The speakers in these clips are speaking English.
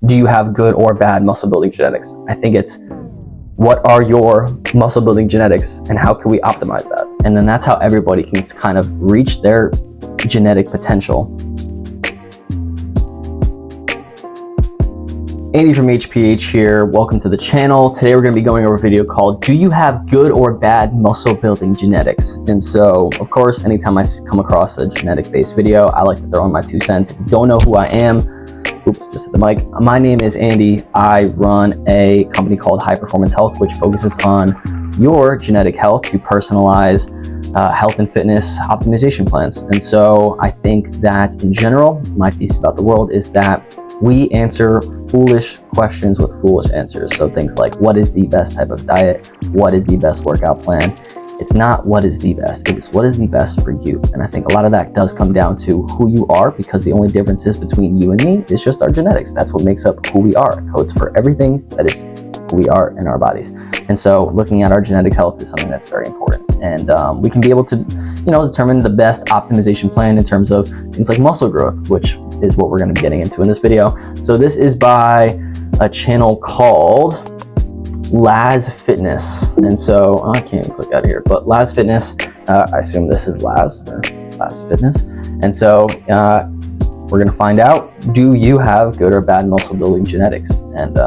do you have good or bad muscle building genetics? I think it's, what are your muscle building genetics and how can we optimize that? And then that's how everybody can kind of reach their genetic potential. Andy from HPH here. Welcome to the channel. Today we're going to be going over a video called, do you have good or bad muscle building genetics? And so, of course, anytime I come across a genetic based video, I like to throw in my 2 cents. If you don't know who I am, oops, just hit the mic. My name is Andy. I run a company called High Performance Health, which focuses on your genetic health to personalize health and fitness optimization plans. And so I think that in general, my thesis about the world is that we answer foolish questions with foolish answers. So things like, what is the best type of diet? What is the best workout plan? It's not what is the best, it is what is the best for you. And I think a lot of that does come down to who you are, because the only difference is between you and me is just our genetics. That's what makes up who we are. It codes for everything that is who we are in our bodies. And so looking at our genetic health is something that's very important. And we can be able to, determine the best optimization plan in terms of things like muscle growth, which is what we're going to be getting into in this video. So this is by a channel called Laz Fitness. And so I can't even click out of here, but Laz Fitness, I assume this is Laz Fitness. And so we're going to find out, do you have good or bad muscle building genetics? And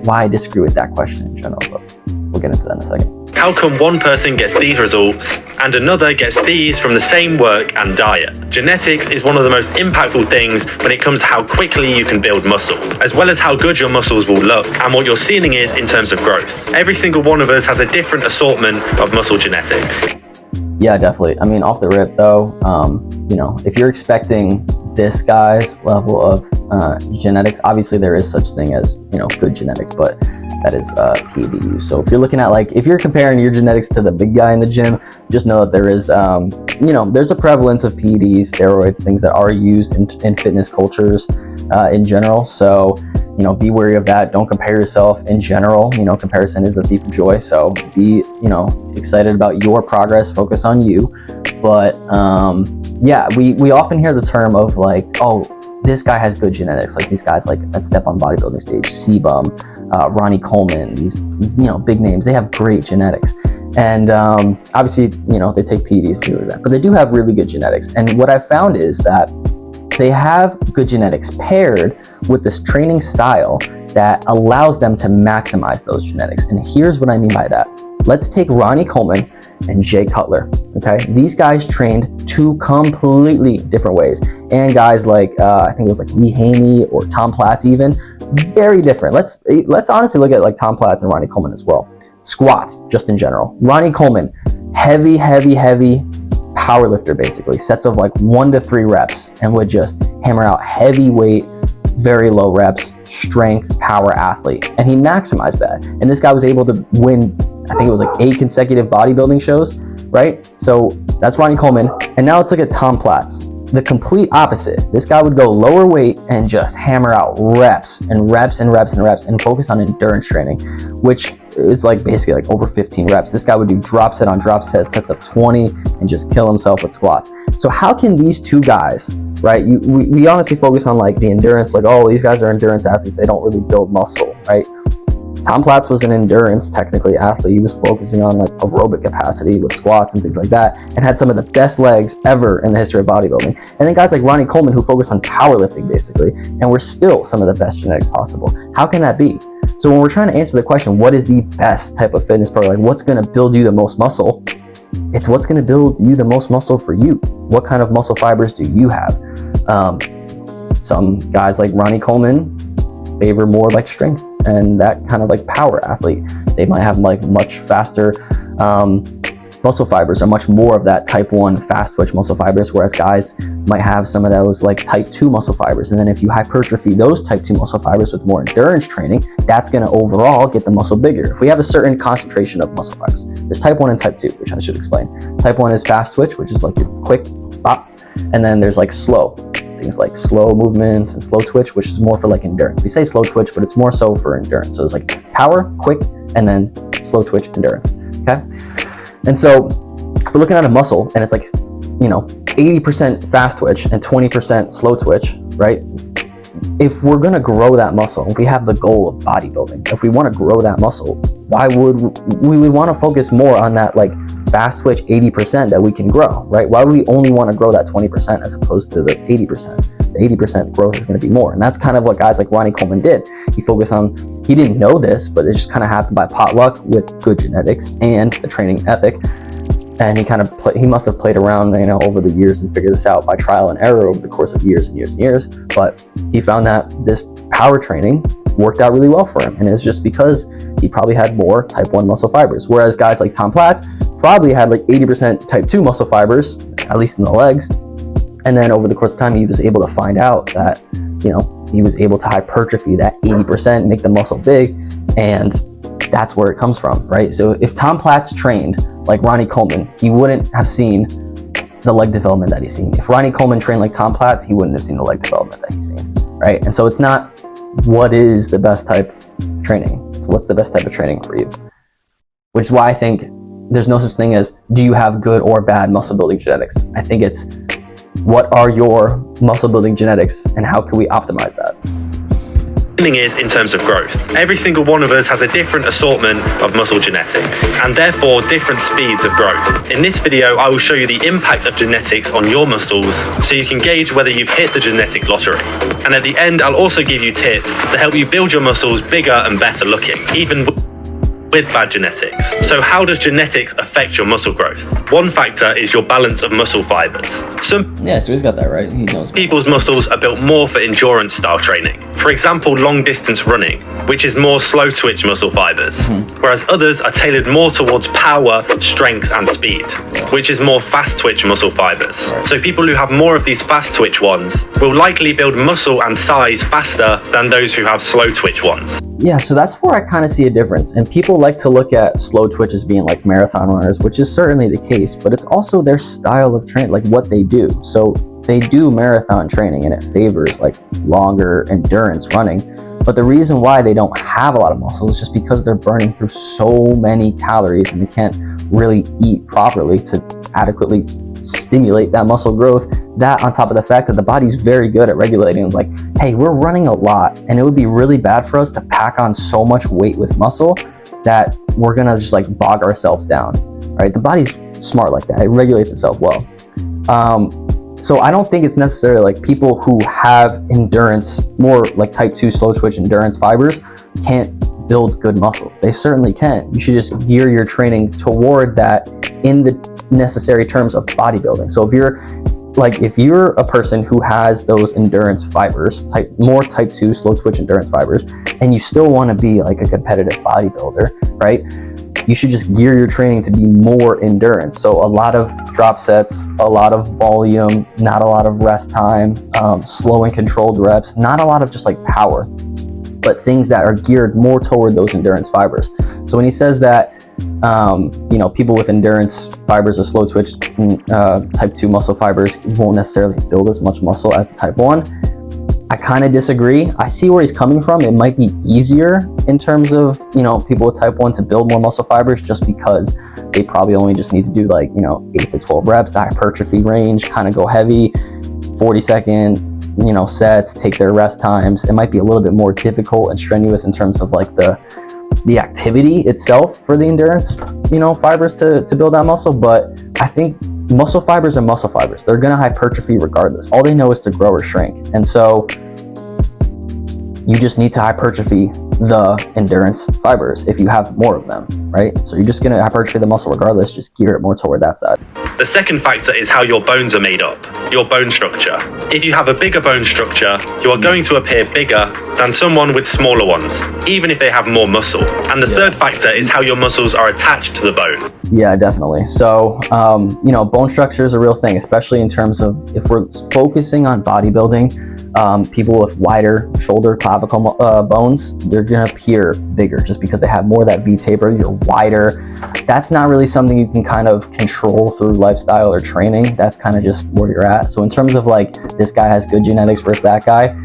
why I disagree with that question in general, but we'll get into that in a second. How come one person gets these results and another gets these from the same work and diet? Genetics is one of the most impactful things when it comes to how quickly you can build muscle, as well as how good your muscles will look and what your ceiling is in terms of growth. Every single one of us has a different assortment of muscle genetics. Yeah, definitely. I mean, off the rip though, if you're expecting this guy's level of genetics, obviously there is such thing as, good genetics, but that is PEDU. So if you're looking at if you're comparing your genetics to the big guy in the gym, just know that there is, there's a prevalence of PEDs, steroids, things that are used in fitness cultures in general. So, be wary of that. Don't compare yourself in general. Comparison is the thief of joy. So be, excited about your progress, focus on you. But yeah, we often hear the term of oh, this guy has good genetics, like these guys that step on bodybuilding stage, CBum, Ronnie Coleman, these big names, they have great genetics. And obviously, they take PEDs to do that, but they do have really good genetics. And what I've found is that they have good genetics paired with this training style that allows them to maximize those genetics. And here's what I mean by that. Let's take Ronnie Coleman and Jay Cutler, okay? These guys trained 2 completely different ways. And guys like, I think it was Lee Haney or Tom Platz even, very different. Let's honestly look at Tom Platz and Ronnie Coleman as well. Squats, just in general. Ronnie Coleman, heavy power lifter basically, sets of 1 to 3 reps, and would just hammer out heavy weight, very low reps, strength, power athlete. And he maximized that. And this guy was able to win, I think it was 8 consecutive bodybuilding shows, right? So that's Ronnie Coleman. And now let's look at Tom Platz. The complete opposite. This guy would go lower weight and just hammer out reps and reps and reps and reps and focus on endurance training, which is basically over 15 reps. This guy would do drop set on drop set, sets of 20, and just kill himself with squats. So how can these 2 guys, right? We honestly focus on the endurance, oh, these guys are endurance athletes, they don't really build muscle, right? Tom Platz was an endurance, technically, athlete. He was focusing on aerobic capacity with squats and things like that, and had some of the best legs ever in the history of bodybuilding. And then guys like Ronnie Coleman, who focused on powerlifting basically, and were still some of the best genetics possible. How can that be? So when we're trying to answer the question, what is the best type of fitness program? What's going to build you the most muscle? It's what's going to build you the most muscle for you. What kind of muscle fibers do you have? Some guys like Ronnie Coleman favor more strength and that kind of power athlete. They might have much faster muscle fibers, or much more of that type 1 fast twitch muscle fibers, whereas guys might have some of those type 2 muscle fibers. And then if you hypertrophy those type 2 muscle fibers with more endurance training, that's going to overall get the muscle bigger. If we have a certain concentration of muscle fibers, there's type 1 and type 2, which I should explain. Type 1 is fast twitch, which is your quick pop, and then there's slow. Things like slow movements and slow twitch, which is more for endurance. We say slow twitch, but it's more so for endurance. So it's power, quick, and then slow twitch, endurance, okay? And so if we're looking at a muscle and it's 80% fast twitch and 20% slow twitch, right? if we're going to grow that muscle, if we have the goal of bodybuilding, if we want to grow that muscle, why would we want to focus more on that like fast twitch 80% that we can grow, right? Why would we only want to grow that 20% as opposed to the 80%? The 80% growth is going to be more. And that's kind of what guys like Ronnie Coleman did. He focused on, he didn't know this, but it just kind of happened by potluck with good genetics and a training ethic. And he must have played around, over the years and figured this out by trial and error over the course of years and years and years. But he found that this power training worked out really well for him. And it's just because he probably had more type 1 muscle fibers. Whereas guys like Tom Platz probably had like 80% type 2 muscle fibers, at least in the legs. And then over the course of time, he was able to find out that, he was able to hypertrophy that 80%, make the muscle big. And that's where it comes from, right? So if Tom Platz trained like Ronnie Coleman, he wouldn't have seen the leg development that he's seen. If Ronnie Coleman trained like Tom Platz, he wouldn't have seen the leg development that he's seen, right? And so it's not what is the best type of training, it's what's the best type of training for you. Which is why I think there's no such thing as do you have good or bad muscle building genetics. I think it's what are your muscle building genetics and how can we optimize that? Is in terms of growth. Every single one of us has a different assortment of muscle genetics and therefore different speeds of growth. In this video, I will show you the impact of genetics on your muscles so you can gauge whether you've hit the genetic lottery. And at the end, I'll also give you tips to help you build your muscles bigger and better looking, even with bad genetics. So how does genetics affect your muscle growth? One factor is your balance of muscle fibers. So he's got that right. He knows. People's muscles are built more for endurance style training. For example, long distance running, which is more slow twitch muscle fibers, whereas others are tailored more towards power, strength and speed, which is more fast twitch muscle fibers. So people who have more of these fast twitch ones will likely build muscle and size faster than those who have slow twitch ones. Yeah, so that's where I kind of see a difference. And people like to look at slow twitch as being like marathon runners, which is certainly the case, but it's also their style of training, like what they do. So they do marathon training and it favors like longer endurance running. But the reason why they don't have a lot of muscle is just because they're burning through so many calories and they can't really eat properly to adequately stimulate that muscle growth. That on top of the fact that the body's very good at regulating, like, hey, we're running a lot and it would be really bad for us to pack on so much weight with muscle that we're gonna just like bog ourselves down, right? The body's smart like that. It regulates itself well. So I don't think it's necessarily like people who have endurance, more like type 2 slow twitch endurance fibers can't build good muscle. They certainly can. You should just gear your training toward that in the necessary terms of bodybuilding. So if you're a person who has those endurance fibers, more type 2 slow twitch endurance fibers, and you still want to be like a competitive bodybuilder, right? You should just gear your training to be more endurance. So a lot of drop sets, a lot of volume, not a lot of rest time, slow and controlled reps, not a lot of just like power, but things that are geared more toward those endurance fibers. So when he says that, people with endurance fibers or slow twitch type 2 muscle fibers won't necessarily build as much muscle as the type 1, I kind of disagree. I see where he's coming from. It might be easier in terms of, people with type 1 to build more muscle fibers just because they probably only just need to do 8 to 12 reps, the hypertrophy range, kind of go heavy, 40-second, sets, take their rest times. It might be a little bit more difficult and strenuous in terms of like the activity itself for the endurance, fibers to build that muscle. But I think muscle fibers are muscle fibers. They're going to hypertrophy regardless. All they know is to grow or shrink. And so you just need to hypertrophy the endurance fibers if you have more of them, right? So you're just going to hypertrophy the muscle regardless, just gear it more toward that side. The second factor is how your bones are made up, your bone structure. If you have a bigger bone structure, you are going to appear bigger than someone with smaller ones, even if they have more muscle. And the third factor is how your muscles are attached to the bone. Yeah, definitely. So, bone structure is a real thing, especially in terms of if we're focusing on bodybuilding. People with wider shoulder clavicle bones, they're gonna appear bigger just because they have more of that V taper. You're wider. That's not really something you can kind of control through lifestyle or training. That's kind of just where you're at. So in terms of like this guy has good genetics versus that guy,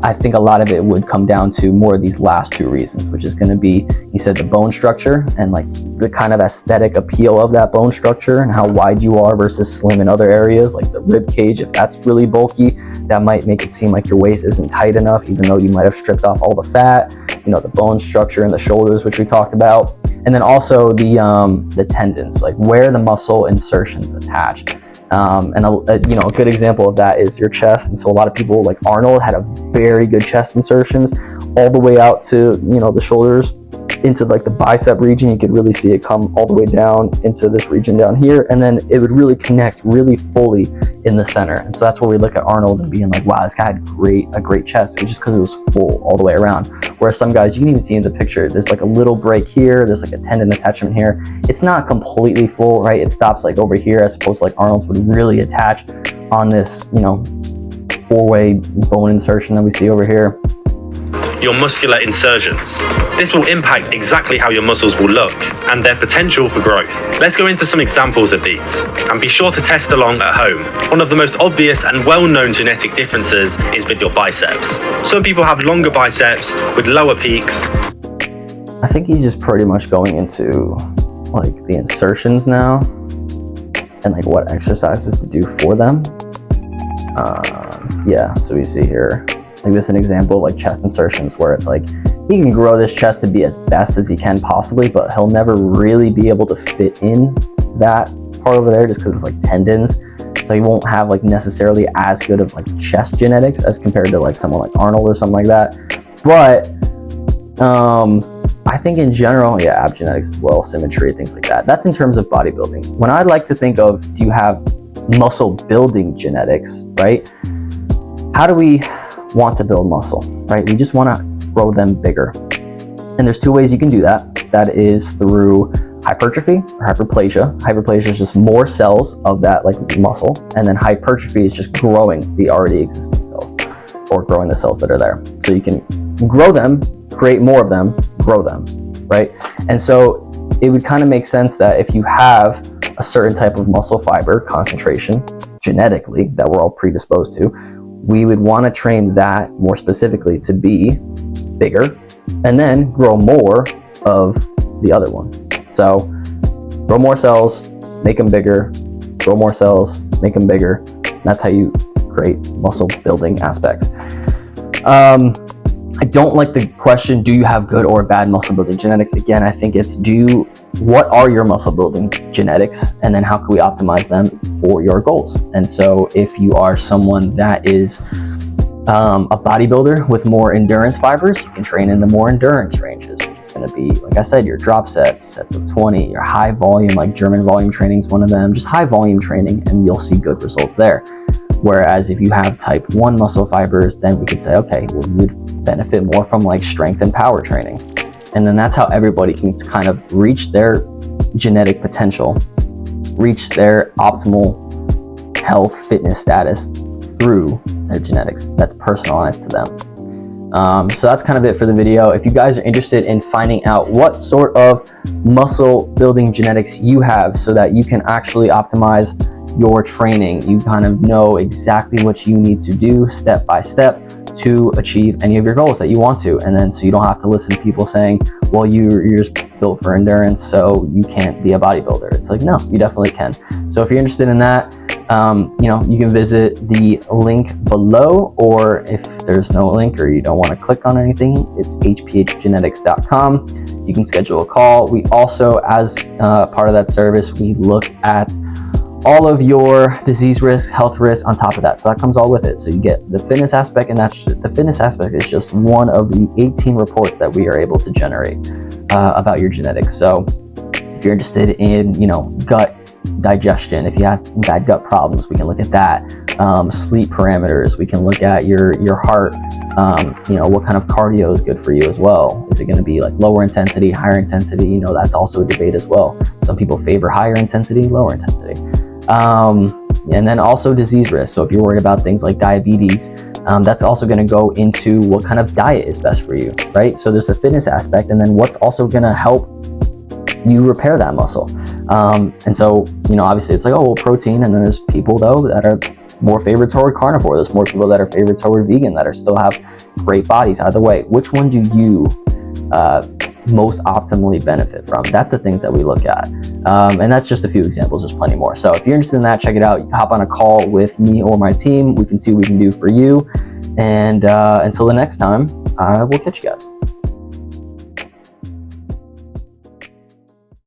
I think a lot of it would come down to more of these last two reasons, which is going to be, he said, the bone structure and like the kind of aesthetic appeal of that bone structure and how wide you are versus slim in other areas, like the rib cage. If that's really bulky, that might make it seem like your waist isn't tight enough, even though you might have stripped off all the fat. You know, the bone structure in the shoulders, which we talked about, and then also the tendons, like where the muscle insertions attach. And you know, a good example of that is your chest. And so a lot of people, like Arnold, had a very good chest insertions all the way out to, you know, the shoulders into like the bicep region. You could really see it come all the way down into this region down here, and then it would really connect really fully in the center. And so that's where we look at Arnold and being like, wow, this guy had a great chest. It was just because it was full all the way around. Whereas some guys, you can even see in the picture, there's like a little break here, there's like a tendon attachment here. It's not completely full, right? It stops like over here, as opposed to like Arnold's would really attach on this, you know, 4-way bone insertion that we see over here. Your muscular insertions. This will impact exactly how your muscles will look and their potential for growth. Let's go into some examples of these, and be sure to test along at home. One of the most obvious and well-known genetic differences is with your biceps. Some people have longer biceps with lower peaks. I think he's just pretty much going into like the insertions now and like what exercises to do for them. Yeah, so we see here, like this is an example of like chest insertions where it's like he can grow this chest to be as best as he can possibly, but he'll never really be able to fit in that part over there just because it's like tendons. So he won't have like necessarily as good of like chest genetics as compared to like someone like Arnold or something like that. But I think in general, yeah, ab genetics as well, symmetry, things like that. That's in terms of bodybuilding. When I'd like to think of, do you have muscle building genetics, right? How do we want to build muscle, right? We just want to grow them bigger. And there's two ways you can do that. That is through hypertrophy or hyperplasia. Hyperplasia is just more cells of that like muscle, and then hypertrophy is just growing the already existing cells or growing the cells that are there. So you can grow them, create more of them, grow them, right? And so it would kind of make sense that if you have a certain type of muscle fiber concentration genetically that we're all predisposed to, we would want to train that more specifically to be bigger and then grow more of the other one. So grow more cells, make them bigger, grow more cells, make them bigger. That's how you create muscle building aspects. I don't like the question, do you have good or bad muscle building genetics? Again, I think it's what are your muscle building genetics, and then how can we optimize them for your goals? And so if you are someone that is a bodybuilder with more endurance fibers, you can train in the more endurance ranges, which is going to be, like I said, your drop sets of 20, your high volume, like German volume training is one of them, just high volume training, and you'll see good results there. Whereas if you have type 1 muscle fibers, then we could say, okay, well, you would benefit more from like strength and power training. And then that's how everybody can kind of reach their genetic potential, reach their optimal health, fitness status through their genetics that's personalized to them. So that's kind of it for the video. If you guys are interested in finding out what sort of muscle building genetics you have so that you can actually optimize your training, you kind of know exactly what you need to do step by step to achieve any of your goals that you want to. And then so you don't have to listen to people saying, well, you're just built for endurance, so you can't be a bodybuilder. It's like, no, you definitely can. So if you're interested in that, you know, you can visit the link below, or if there's no link or you don't want to click on anything, it's hphgenetics.com. You can schedule a call. We also, as part of that service, we look at all of your disease risk, health risk on top of that. So that comes all with it. So you get the fitness aspect, and that's the fitness aspect is just one of the 18 reports that we are able to generate about your genetics. So if you're interested in, you know, gut digestion, if you have bad gut problems, we can look at that. Sleep parameters, we can look at your heart, you know, what kind of cardio is good for you as well. Is it going to be like lower intensity, higher intensity? You know, that's also a debate as well. Some people favor higher intensity, lower intensity. And then also disease risk. So if you're worried about things like diabetes, that's also going to go into what kind of diet is best for you, right? So there's the fitness aspect, and then what's also going to help you repair that muscle. And so, you know, obviously it's like, oh, well, protein. And then there's people though that are more favored toward carnivore. There's more people that are favored toward vegan that are still have, great bodies either way. Which one do you most optimally benefit from? That's the things that we look at. And that's just a few examples. There's plenty more. So if you're interested in that, check it out. Hop on a call with me or my team. We can see what we can do for you. And until the next time, I will catch you guys.